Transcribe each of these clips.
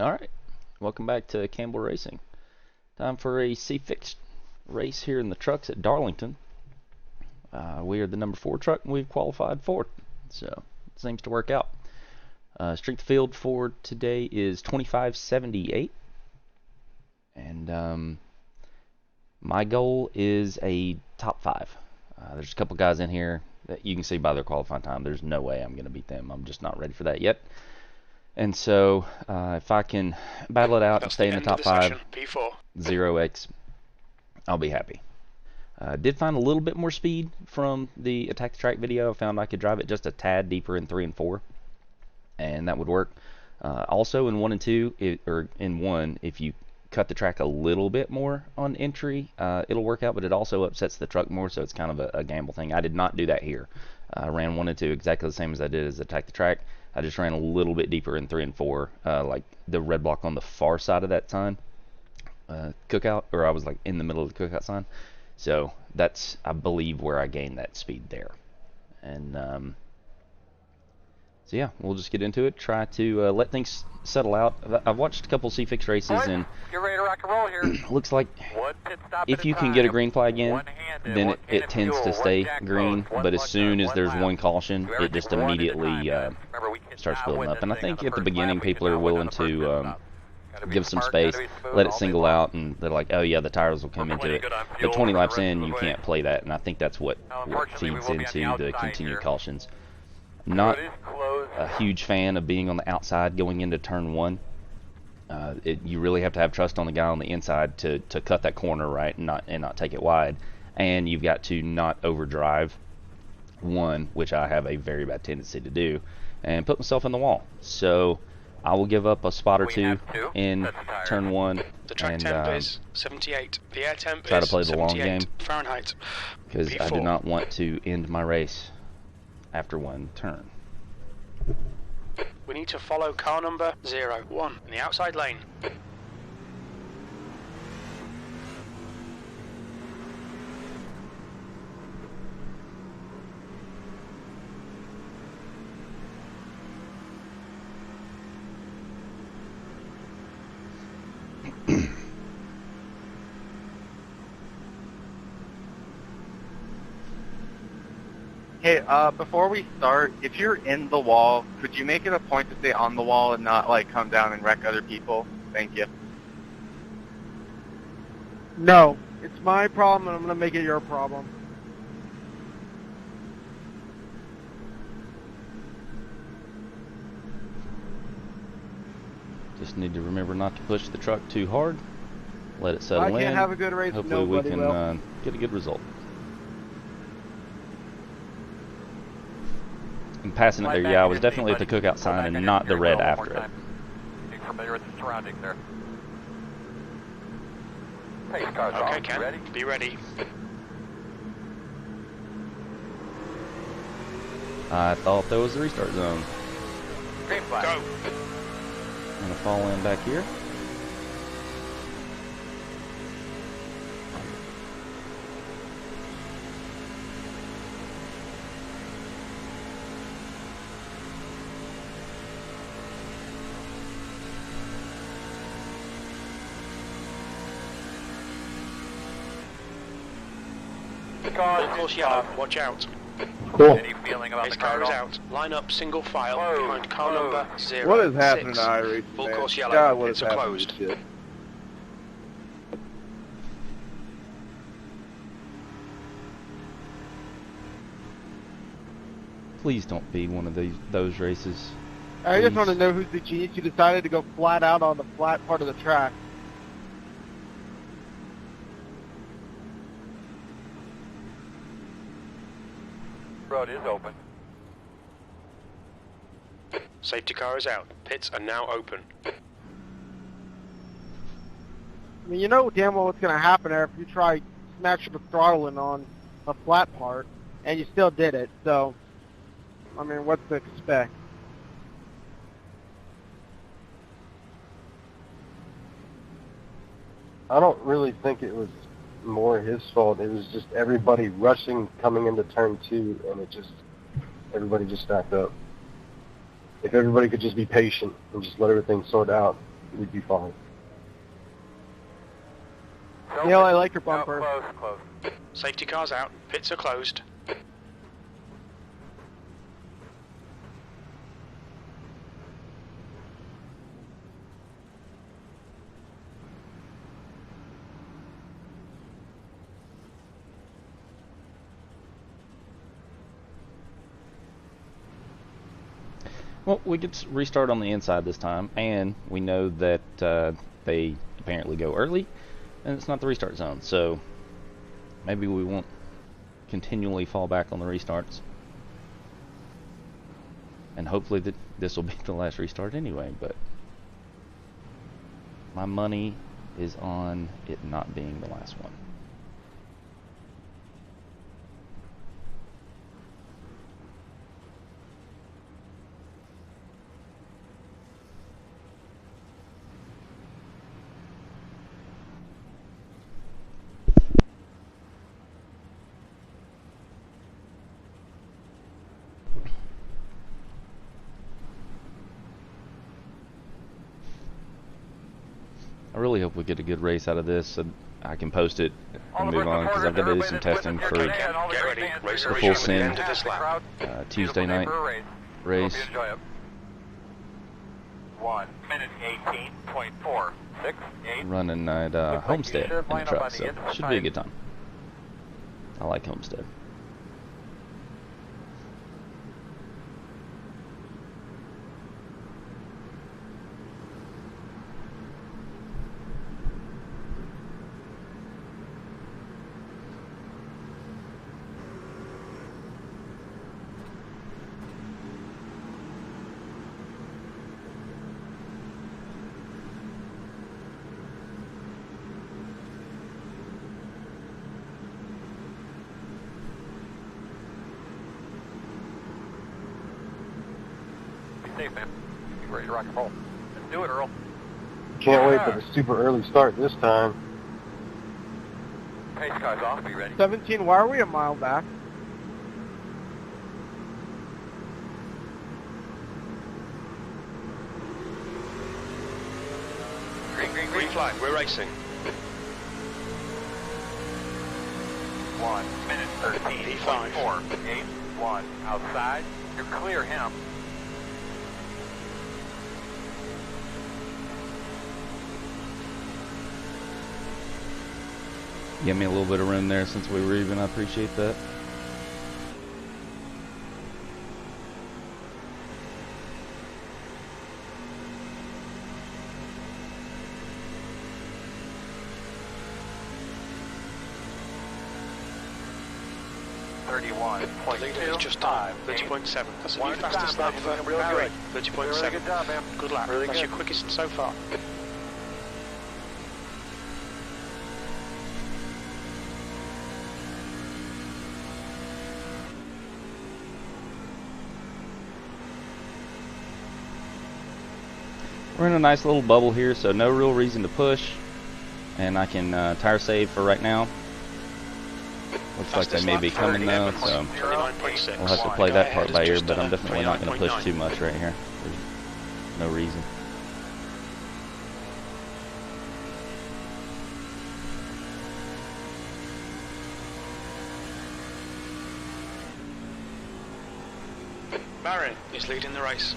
Alright, welcome back to Campbell Racing. Time for a C-Fixed race here in the trucks at Darlington. We are the number 4 truck and we've qualified for it, so it seems to work out. Strength of field for today is 2578, and my goal is a top 5. There's a couple guys in here that you can see by their qualifying time. There's no way I'm going to beat them. I'm just not ready for that yet. And so, if I can battle it out and stay in the top 5, 0x, I'll be happy. Did find a little bit more speed from the Attack the Track video. I found I could drive it just a tad deeper in 3 and 4, and that would work. Also in 1 and 2, or in 1, if you cut the track a little bit more on entry, it'll work out, but it also upsets the truck more, so it's kind of a gamble thing. I did not do that here. I ran 1 and 2 exactly the same as I did as Attack the Track. I just ran a little bit deeper in 3 and 4, like the red block on the far side of that sign, cookout, or I was like in the middle of the cookout sign. So that's, I believe, where I gained that speed there. And so yeah, we'll just get into it. Try to let things settle out. I've watched a couple C-Fix races, and you're ready to rock and roll here. Looks like if you can get a green flag in, then it tends to stay green. But as soon as there's one caution, it just immediately starts building up. And I think at the beginning, people are willing to give some space, let it single out, and they're like, oh yeah, the tires will come into it. But 20 laps in, you can't play that, and I think that's what feeds into the continued cautions. Not a huge fan of being on the outside going into turn 1. You really have to have trust on the guy on the inside to cut that corner right and not take it wide, and you've got to not overdrive 1, which I have a very bad tendency to do, and put myself in the wall. So I will give up a spot or 2 in turn 1. The track temp is 78. The air temp try to is play the long game Fahrenheit. because I do not want to end my race after 1 turn. We need to follow car number 01 in the outside lane. Hey, before we start, if you're in the wall, could you make it a point to stay on the wall and not, like, come down and wreck other people? Thank you. No, it's my problem, and I'm going to make it your problem. Just need to remember not to push the truck too hard. Let it settle in. I can't have a good race. Hopefully we can get a good result. I'm passing it there. Yeah, I was definitely at the cookout sign and not the red after it. Being familiar with the surroundings there. Hey, Okay, Ken, ready? Be ready. I thought there was a restart zone. Green flag. Go. I'm gonna fall in back here. Of course, yellow. Watch out. Cool. Any feeling about This the car is car? out. Line up single file behind car number 06. What is happening to Irish, Full man? course yellow. God, what It's is happening closed. to shit? Please don't be one of those races. I just Please. want to know who's the genius who decided to go flat out on the flat part of the track. Road is open. Safety car is out. Pits are now open. I mean, you know damn well what's going to happen there if you try smashing the throttle in on a flat part, and you still did it, so, I mean, what's to expect? I don't really think it was more his fault. It was just everybody rushing coming into turn 2, and everybody just stacked up. If everybody could just be patient and just let everything sort out, we'd be fine. Neil, I like your No, bumper. close. Safety cars out. Pits are closed. Well, we could restart on the inside this time, and we know that they apparently go early, and it's not the restart zone, so maybe we won't continually fall back on the restarts. And hopefully this will be the last restart anyway, but my money is on it not being the last one. I really hope we get a good race out of this so I can post it and move on, because I've got to do some testing for Get ready. Race the full send to this lap. Tuesday night race. 1 minute 18.468. Running at Homestead in the truck, so should be a good time. I like Homestead. Safe, man. Be ready to rock and roll. Let's do it, Earl. Can't wait for the super early start this time. Pace car's off. Be ready. 17, why are we a mile back? Green flag. We're racing. 1 minute 13.481. Outside. You're clear him. Give me a little bit of room there since we were even. I appreciate that. Leader is just on 30.7. That's the new fastest lap for Barry. 30.7. Good job, man. Good lap. Really That's good. your quickest so far. We're in a nice little bubble here, so no real reason to push, and I can tire save for right now. Looks like they may be coming though, so 29.6. we'll have to play that part by ear, but I'm definitely not going to push too much right here. There's no reason. Barry is leading the race.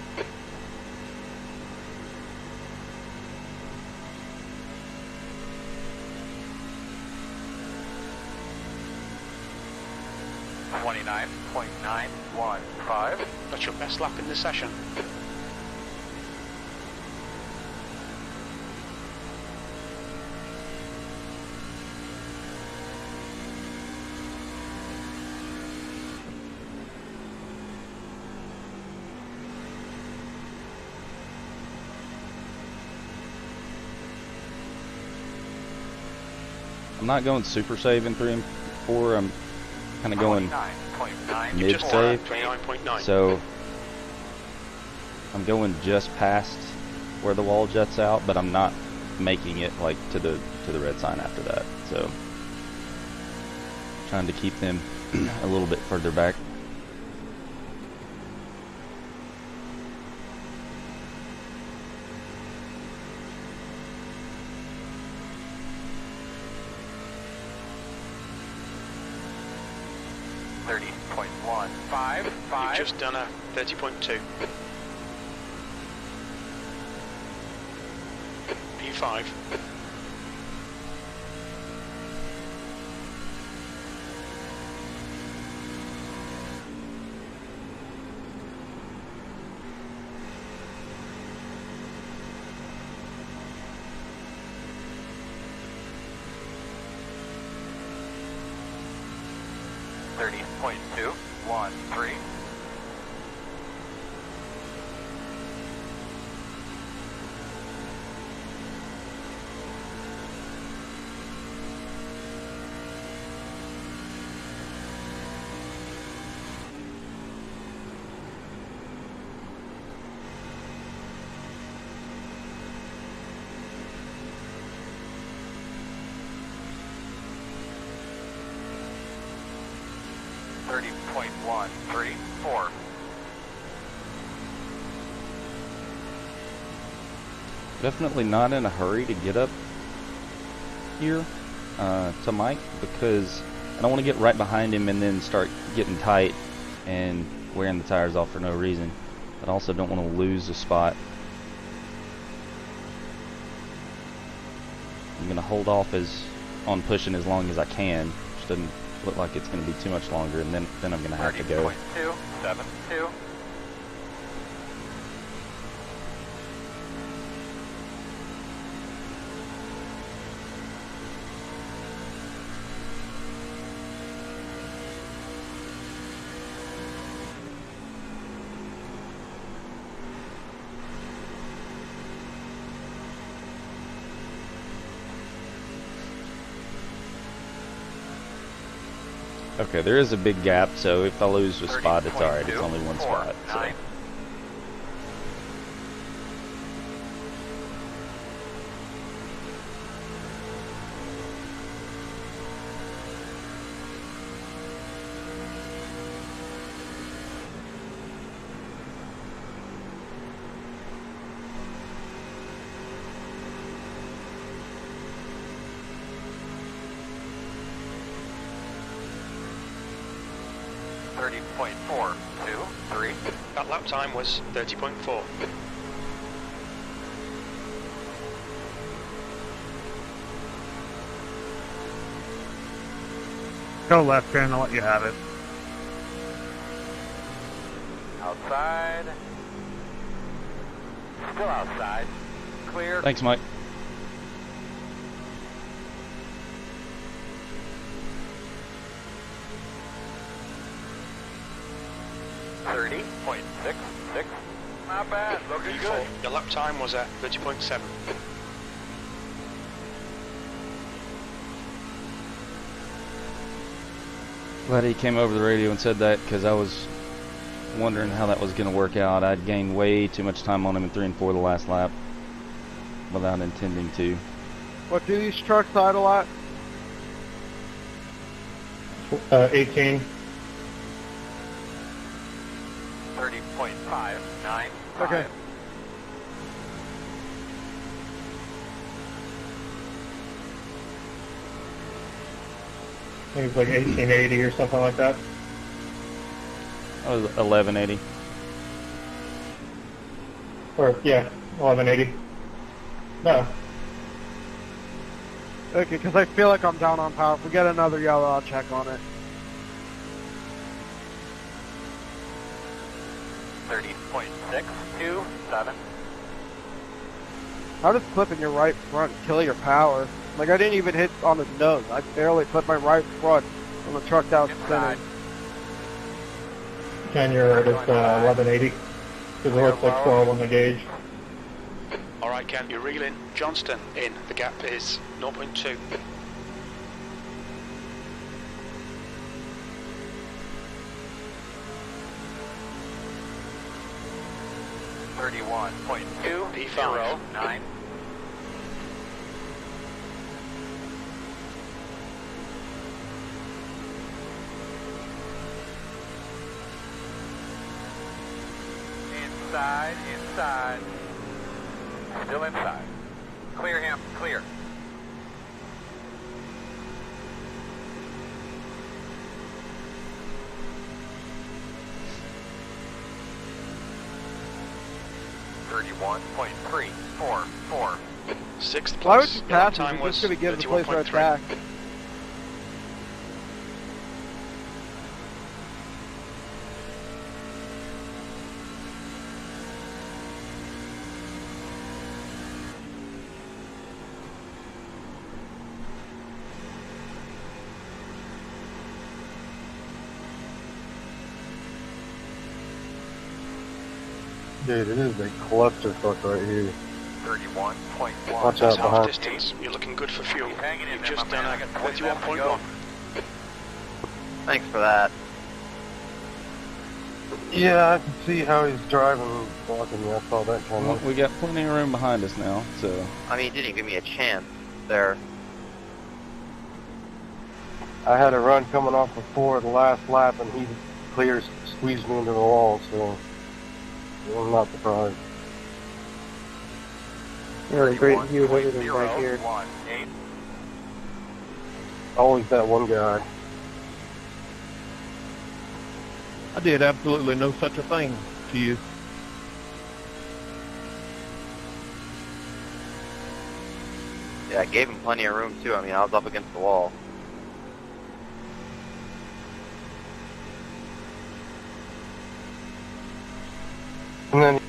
.915. That's your best lap in the session. I'm not going super save in 3 and 4. I'm kind of going mid save. 29.9. So I'm going just past where the wall juts out, but I'm not making it like to the red sign after that. So trying to keep them a little bit further back. 30.15. You've just done a 30.2. P5. .213. .134. Definitely not in a hurry to get up here to Mike, because I don't want to get right behind him and then start getting tight and wearing the tires off for no reason. But I also don't want to lose a spot. I'm going to hold off on pushing as long as I can, which doesn't look like it's going to be too much longer, and then I'm going to have to go. 30.272. Okay, there is a big gap, so if I lose a spot, it's alright. It's only one spot. So. 30.249. That lap time was 30.4. Go left, Aaron, I'll let you have it. Outside. Still outside. Clear. Thanks, Mike. .666. Not bad. Looking good. Your lap time was at 30.7. Glad he came over the radio and said that, because I was wondering how that was going to work out. I'd gained way too much time on him in 3 and 4 the last lap without intending to. What do these trucks idle at? 18. 30.595. Okay. I think it's like 1880 or something like that. That was 1180. Or, yeah, 1180. No. Okay, because I feel like I'm down on power. If we get another yellow, I'll check on it. 30.627. How does clipping your right front kill your power? Like, I didn't even hit on the nose. I barely clipped my right front on the truck that was Inside. spinning. Ken, you're right, it's 1180. Because it looks like 12 on the gauge. Alright, Ken, you're reeling Johnston in. The gap is 0.2. P5. Inside. Still inside. Clear him, clear. 31.344. Sixth Why would place. you Your pass time him? You're was just going to give the place right 31.3. back. Dude, it is a clusterfuck right here. 31.1. Watch That's out half behind. distance. You're looking good for fuel. Hanging in You've there, just my man. done I a got 20 laps to go. 31.1. Thanks for that. Yeah, I can see how he's driving, blocking me. I saw that coming. Well, we got plenty of room behind us now, so I mean, he didn't give me a chance there. I had a run coming off before the last lap, and he clear squeezed me into the wall, so I'm not surprised. Really great view of everything back here. 31.018. Always that one guy. I did absolutely no such a thing to you. Yeah, I gave him plenty of room too. I mean, I was up against the wall. And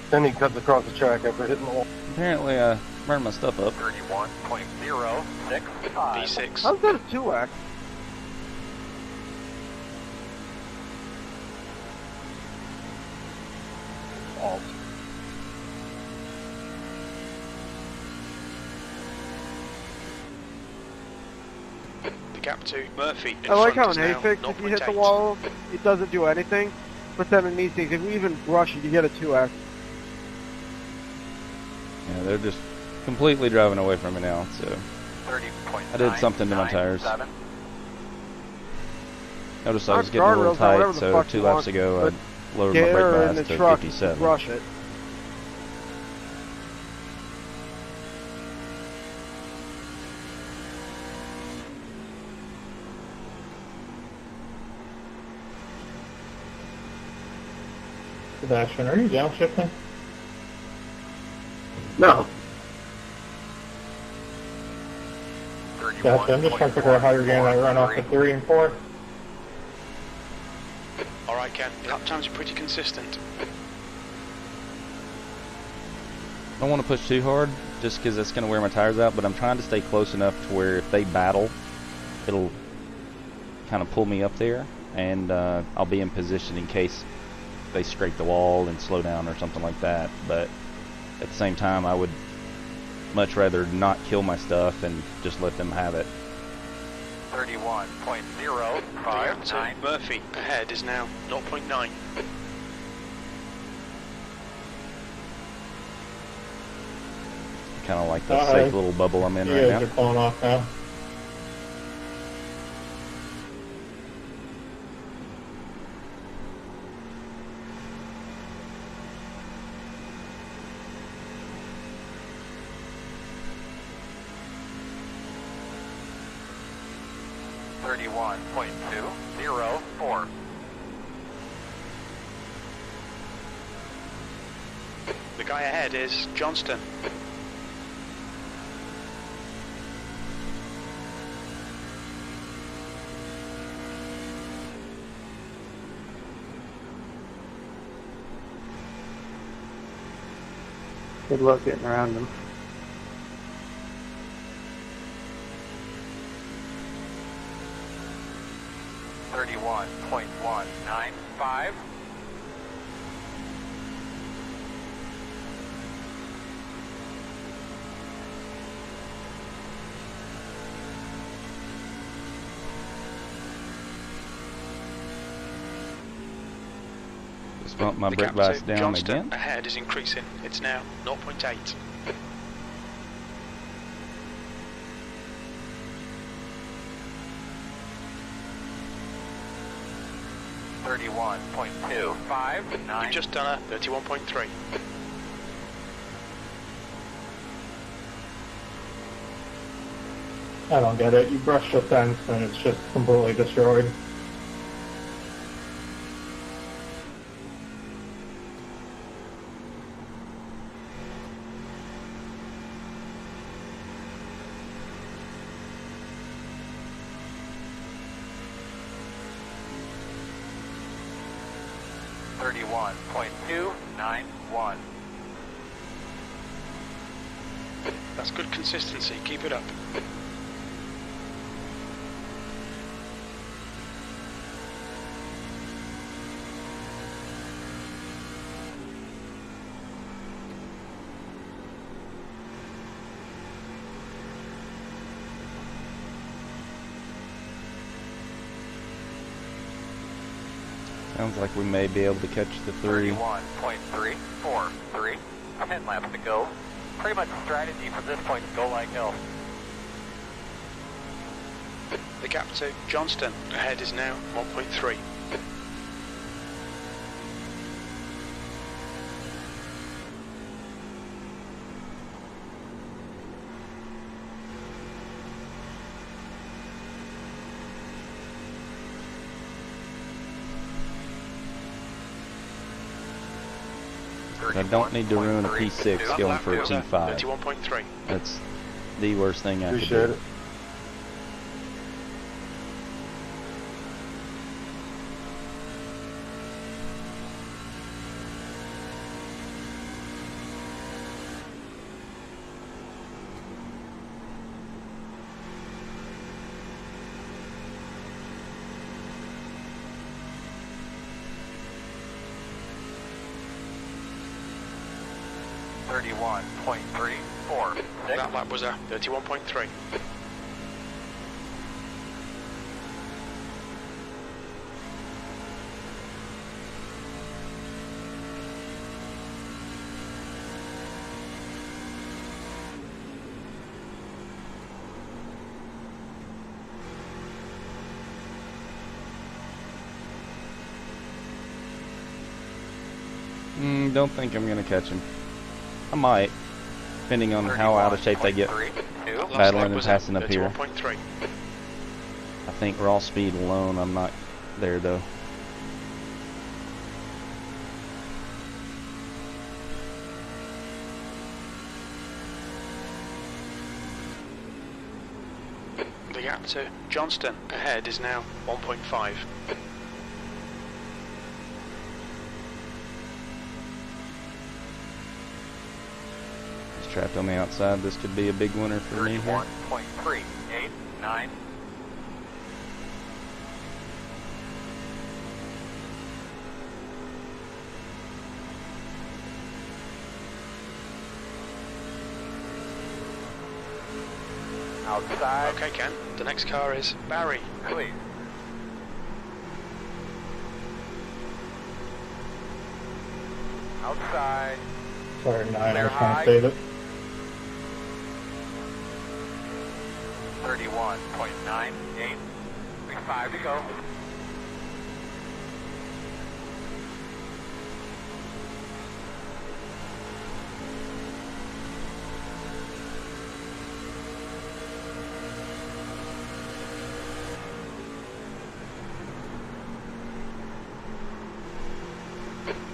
then he cuts across the track after hitting the wall. apparently I burned my stuff up. 31.065. V6. How's that a 2X? Fault. The gap to Murphy. In I like front how is in now Hayfix, if you hit the 0.8. wall, it doesn't do anything. But then in these things, if you even brush it, you get a 2X. Yeah, they're just completely driving away from me now, so 30.9. I did something to my tires. 97. Noticed I was Our getting a little guardrails are whatever tight, the so fuck 2 you laps want, ago but I lowered my Get brake her in mass the to truck, 57. brush it. Sebastian, are you downshifting? No. Gotcha, I'm just trying to figure out how you're getting that run off the 3 and 4. Alright, Ken. Lap times are pretty consistent. I don't want to push too hard, just because that's going to wear my tires out, but I'm trying to stay close enough to where if they battle, it'll kind of pull me up there, and I'll be in position in case they scrape the wall and slow down or something like that. But at the same time, I would much rather not kill my stuff and just let them have it. 31.059. Murphy ahead is now 0.9. Kind of like the safe little bubble I'm in You right guys now. are pulling off now. .204. The guy ahead is Johnston. Good luck getting around them. .195. Just bump my The brake gap bias to down Johnston again. ahead is increasing. It's now 0.8. .259. You've just done a 31.3. I don't get it. You brush the fence and it's just completely destroyed. 31.291. That's good consistency. Keep it up. Sounds like we may be able to catch the 3. 31.343. 10 laps to go. Pretty much strategy from this point to go like hell. The gap to Johnston ahead is now 1.3. I don't need to ruin a P6 That going lap for a was T5. 31.3. That's the worst thing I could Appreciate do. it. That lap was a 31.3. Don't think I'm going to catch him. I might, depending on how out of shape they get battling and passing up here. 31.3. I think raw speed alone, I'm not there though. The gap to Johnston ahead is now 1.5. He's trapped on the outside. This could be a big winner for me here. 31.389. Outside. Okay, Ken. The next car is Barry. Please. Outside. Sorry, 9, I Clear was trying high. to save it. 31.98. 5 to go.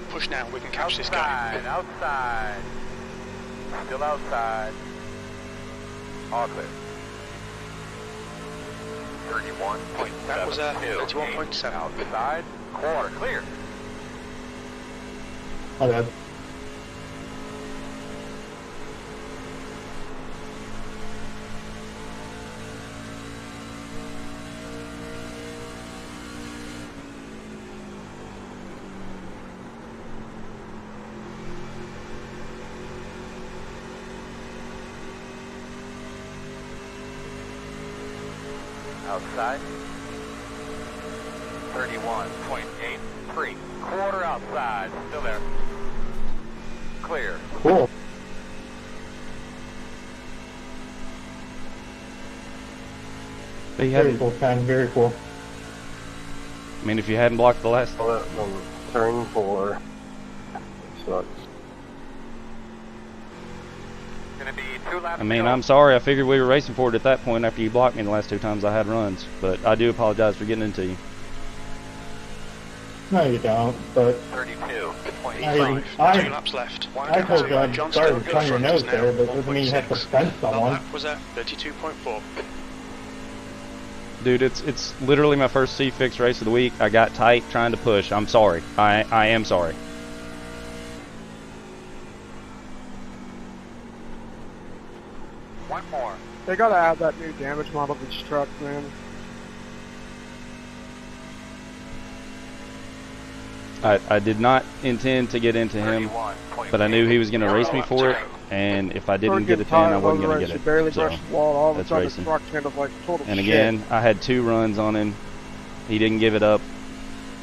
Push now, we can catch this guy. Outside. Still outside. All clear. 31.7. That was a 31.7. Outside. Quarter clear. My bad. Outside. 31.83. Quarter outside. Still there. Clear. Cool. But you Very hadn't, cool, Ken. Very cool. I mean, if you hadn't blocked the last, All that from turn 4. Sucks. Gonna be 2 laps. I mean, to go. I'm sorry. I figured we were racing for it at that point after you blocked me the last 2 times I had runs. But I do apologize for getting into you. No, you don't, but 32.5. I 2 laps left. I told you I'd Johnston start on your nose is now there, but doesn't mean you have to 1.6. fence The someone. lap was at 32.4. Dude, it's literally my first C-Fix race of the week. I got tight trying to push. I'm sorry. I am sorry. One more. They gotta add that new damage model to these trucks, man. I did not intend to get into him, but I knew he was going to race me for it, and if I didn't get it then, I wasn't going to get it. Barely So, brushed the wall, all of a that's sudden racing. the truck handles like total and shit. again, I had 2 runs on him. He didn't give it up,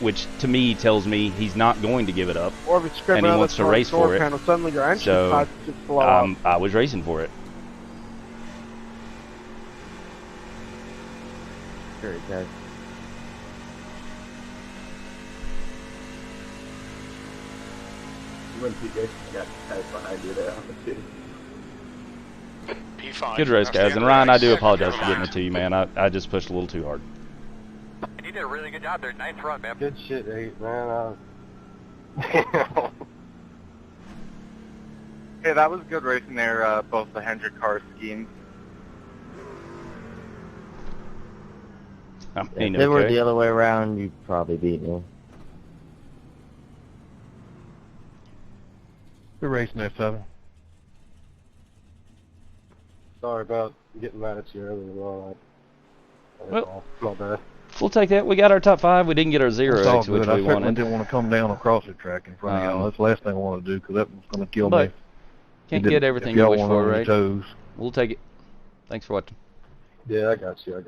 which to me tells me he's not going to give it up, Or if it's and he wants to race for it. panel, suddenly your engine So, decides to just blow up. I was racing for it. There he goes. When PJ got behind you there, P5. Good race, That's the guys. end And of Ryan, the I race. do apologize for Never getting it mind. to you, man. I just pushed a little too hard. And you did a really good job there. Nice run, man. Good shit, 8, man. Hey, that was good racing there, both the Hendrick car schemes. I mean, If it were okay. the other way around, you'd probably beat me. We're racing there, 7. Sorry about getting mad at you earlier on. Well- My bad. We'll take that. We got our top 5. We didn't get our 0 That's all X, which good. I we certainly wanted. didn't want to come down across the track in front of y'all. That's the last thing I want to do, because that was going to kill But me. can't If get everything y'all you wish want for, on your right? toes. We'll take it. Thanks for watching. Yeah, I got you.